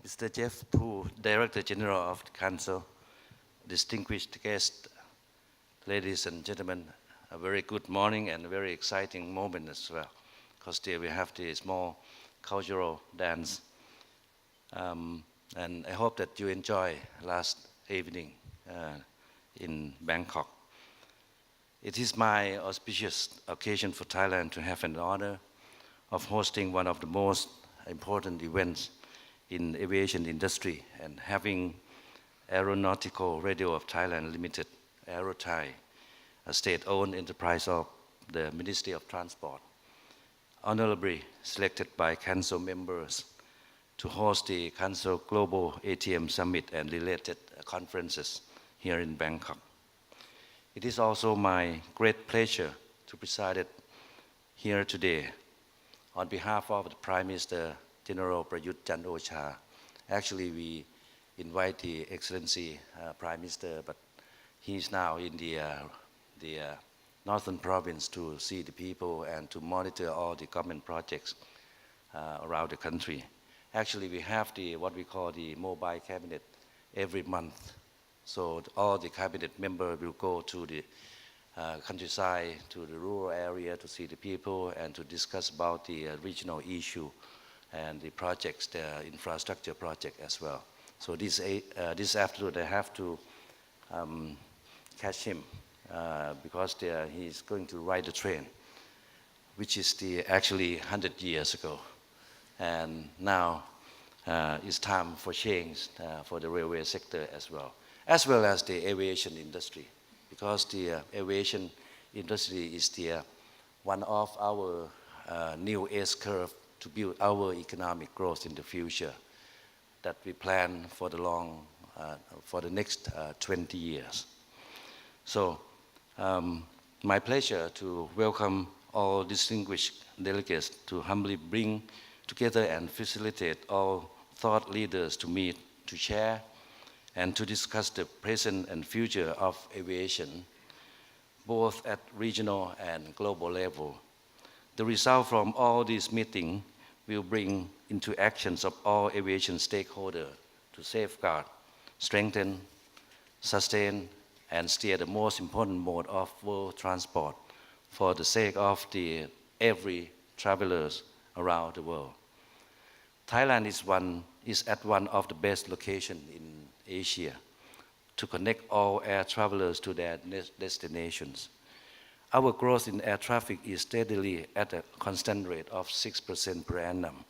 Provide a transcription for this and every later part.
Mr. Jeff Poo, Director General of CANSO, distinguished guests, ladies and gentlemen, a very good morning and a very exciting moment as well, because there we have the small cultural dance. And I hope that you enjoy last evening in Bangkok. It is my auspicious occasion for Thailand to have an honor of hosting one of the most important events in aviation industry and having Aeronautical Radio of Thailand Limited, Aerothai, a state-owned enterprise of the Ministry of Transport, honorably selected by CANSO members to host the CANSO Global ATM Summit and related conferences here in Bangkok. It is also my great pleasure to preside here today on behalf of the Prime Minister General Prayut Chan-o-cha. Actually, we invite the Excellency Prime Minister, but he's now in the northern province to see the people and to monitor all the government projects around the country. Actually, we have what we call the mobile cabinet every month. So all the cabinet members will go to the countryside, to the rural area to see the people and to discuss about the regional issue and the projects, the infrastructure project as well. So this afternoon I have to catch him because he's going to ride the train, which is actually 100 years ago. And now it's time for change for the railway sector as well as the aviation industry, because the aviation industry is one of our new S-curve to build our economic growth in the future that we plan for the next 20 years. So my pleasure to welcome all distinguished delegates to humbly bring together and facilitate all thought leaders to meet, to share, and to discuss the present and future of aviation, both at regional and global level. The result from all these meetings will bring into actions of all aviation stakeholders to safeguard, strengthen, sustain, and steer the most important mode of world transport for the sake of every travelers around the world. Thailand is at one of the best locations in Asia to connect all air travelers to their destinations. Our growth in air traffic is steadily at a constant rate of 6% per annum.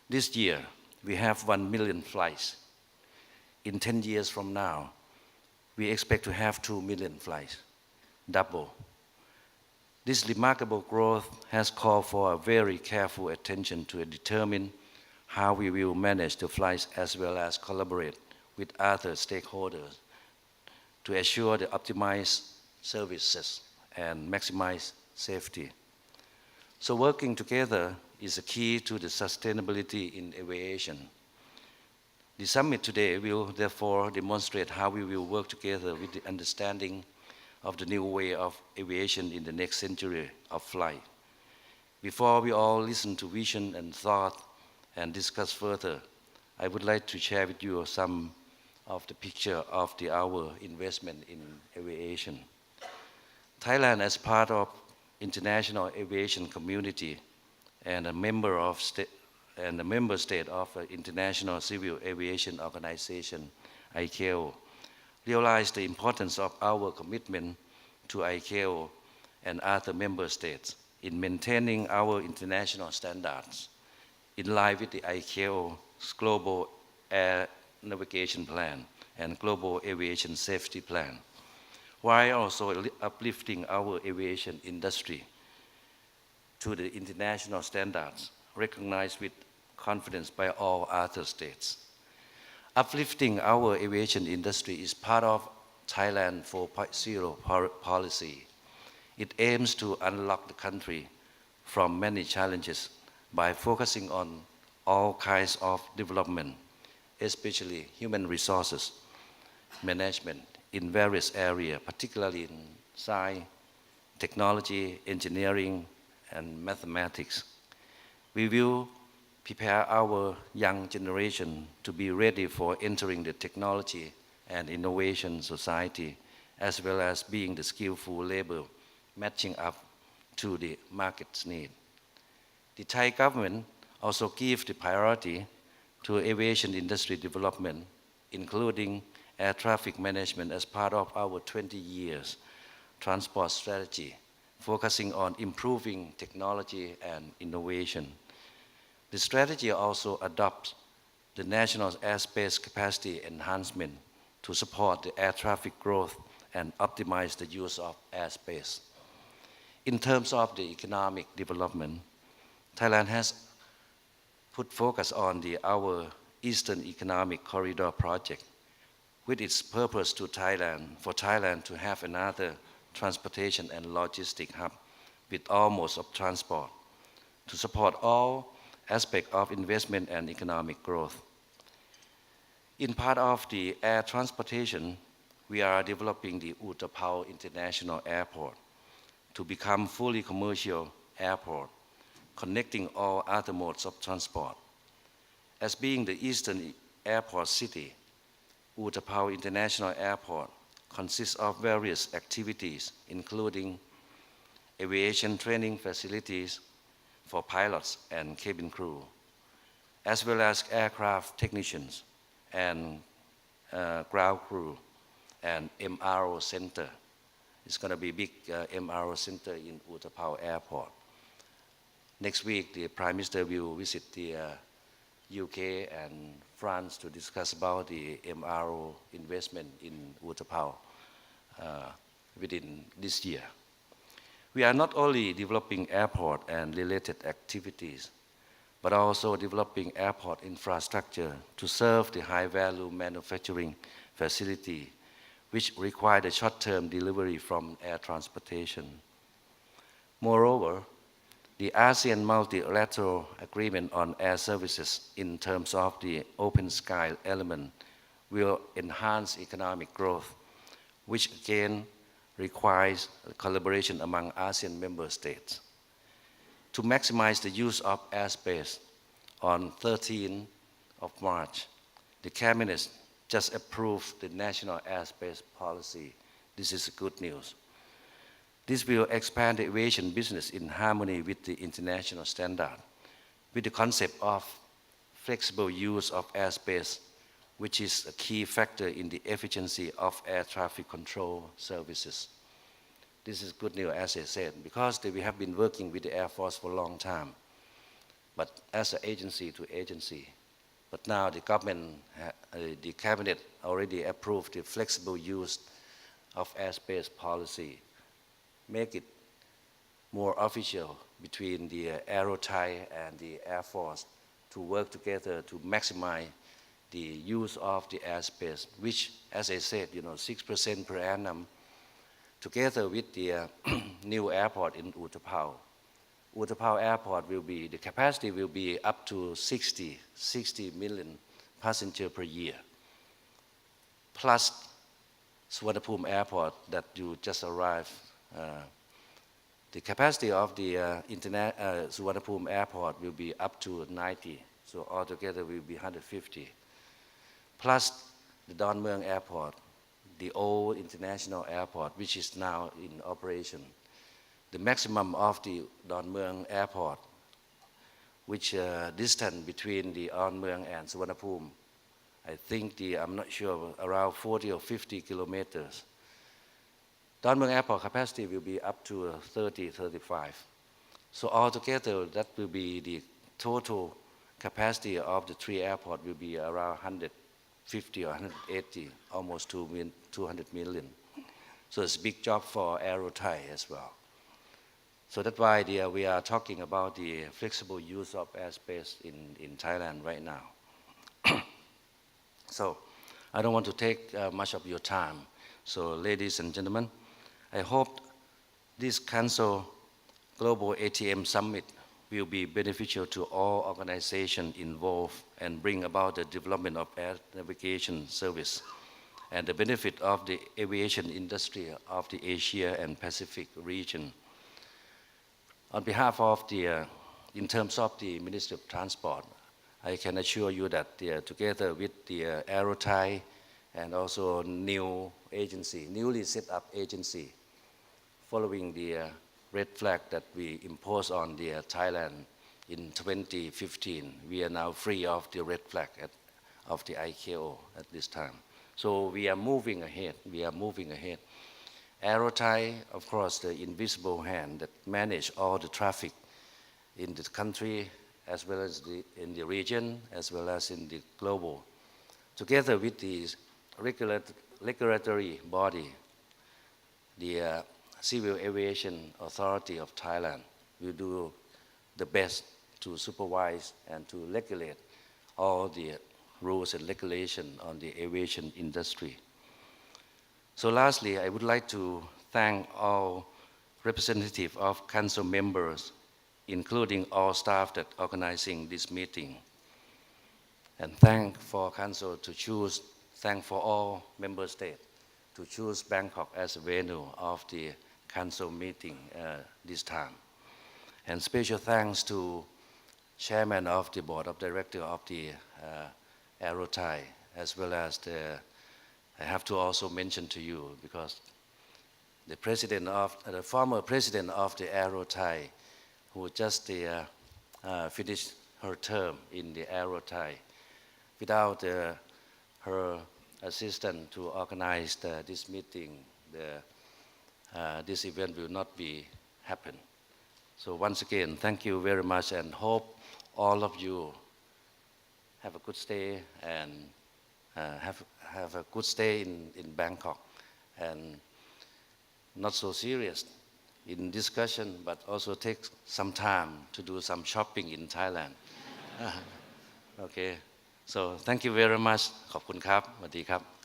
This year, we have 1 million flights. In 10 years from now, we expect to have 2 million flights, double. This remarkable growth has called for a very careful attention to determine how we will manage the flights as well as collaborate with other stakeholders to assure the optimized services and maximize safety. So working together is a key to the sustainability in aviation. The summit today will therefore demonstrate how we will work together with the understanding of the new way of aviation in the next century of flight. Before we all listen to vision and thought and discuss further, I would like to share with you some of the picture of our investment in aviation. Thailand, as part of international aviation community and a member state of the International Civil Aviation Organization, ICAO, realized the importance of our commitment to ICAO and other member states in maintaining our international standards in line with the ICAO's Global Air Navigation Plan and Global Aviation Safety Plan, while also uplifting our aviation industry to the international standards recognized with confidence by all other states. Uplifting our aviation industry is part of Thailand 4.0 policy. It aims to unlock the country from many challenges by focusing on all kinds of development, especially human resources management in various areas, particularly in science, technology, engineering, and mathematics. We will prepare our young generation to be ready for entering the technology and innovation society, as well as being the skillful labor matching up to the market's need. The Thai government also gives the priority to aviation industry development, including air traffic management as part of our 20 years transport strategy, focusing on improving technology and innovation. The strategy also adopts the national airspace capacity enhancement to support the air traffic growth and optimize the use of airspace. In terms of the economic development, Thailand has put focus on our Eastern Economic Corridor project, with its purpose for Thailand to have another transportation and logistic hub with all modes of transport to support all aspects of investment and economic growth. In part of the air transportation, we are developing the Utapao International Airport to become fully commercial airport, connecting all other modes of transport. As being the Eastern Airport City, Utapao International Airport consists of various activities, including aviation training facilities for pilots and cabin crew, as well as aircraft technicians and ground crew and MRO center. It's going to be a big MRO center in Utapao Airport. Next week, the Prime Minister will visit the UK and France to discuss about the MRO investment in Utapao within this year. We are not only developing airport and related activities, but also developing airport infrastructure to serve the high-value manufacturing facility, which require the short-term delivery from air transportation. Moreover, the ASEAN multilateral agreement on air services in terms of the open sky element will enhance economic growth, which again requires collaboration among ASEAN member states. To maximize the use of airspace, on 13th of March, the Cabinet just approved the National Airspace Policy. This is good news. This will expand the aviation business in harmony with the international standard, with the concept of flexible use of airspace, which is a key factor in the efficiency of air traffic control services. This is good news, as I said, because we have been working with the Air Force for a long time, but as an agency to agency. But now the government, the Cabinet already approved the flexible use of airspace policy, make it more official between the Aero Thai and the Air Force to work together to maximize the use of the airspace, which, as I said, 6% per annum, together with the new airport in Utapao. Utapao Airport the capacity will be up to 60 million passengers per year, plus Suvarnabhumi Airport that you just arrived. The capacity of the Suvarnabhumi Airport will be up to 90, so altogether will be 150. Plus the Don Mueang Airport, the old international airport, which is now in operation. The maximum of the Don Mueang Airport, which distance between the Don Mueang and Suvarnabhumi, I think I'm not sure, around 40 or 50 kilometers. Don Mueang Airport capacity will be up to 35. So altogether, that will be the total capacity of the three airports will be around 150 or 180, almost 200 million. So it's a big job for Aero Thai as well. So that's why we are talking about the flexible use of airspace in Thailand right now. So I don't want to take much of your time. So ladies and gentlemen, I hope this CANSO Global ATM Summit will be beneficial to all organizations involved and bring about the development of air navigation service and the benefit of the aviation industry of the Asia and Pacific region. On behalf of in terms of the Ministry of Transport, I can assure you that together with the Aerothai and also newly set up agency, following the red flag that we imposed on the Thailand in 2015, we are now free of the red flag of the ICAO at this time. So we are moving ahead. Aerothai, of course, the invisible hand that manage all the traffic in the country, as well as in the region, as well as in the global. Together with the regulatory body, the Civil Aviation Authority of Thailand will do the best to supervise and to regulate all the rules and regulations on the aviation industry. So lastly, I would like to thank all representatives of CANSO members, including all staff that organizing this meeting. And thank for CANSO thank for all member states to choose Bangkok as a venue of the CANSO meeting this time. And special thanks to Chairman of the Board of Directors of the Aerothai, as well as I have to also mention to you, because the former president of the Aerothai, who just finished her term in the Aerothai, without her assistant to organize this meeting, this event will not be happen. So once again, thank you very much, and hope all of you have a good stay and have a good stay in Bangkok, and not so serious in discussion, but also take some time to do some shopping in Thailand. Okay, so thank you very much. ขอบคุณครับ สวัสดีครับ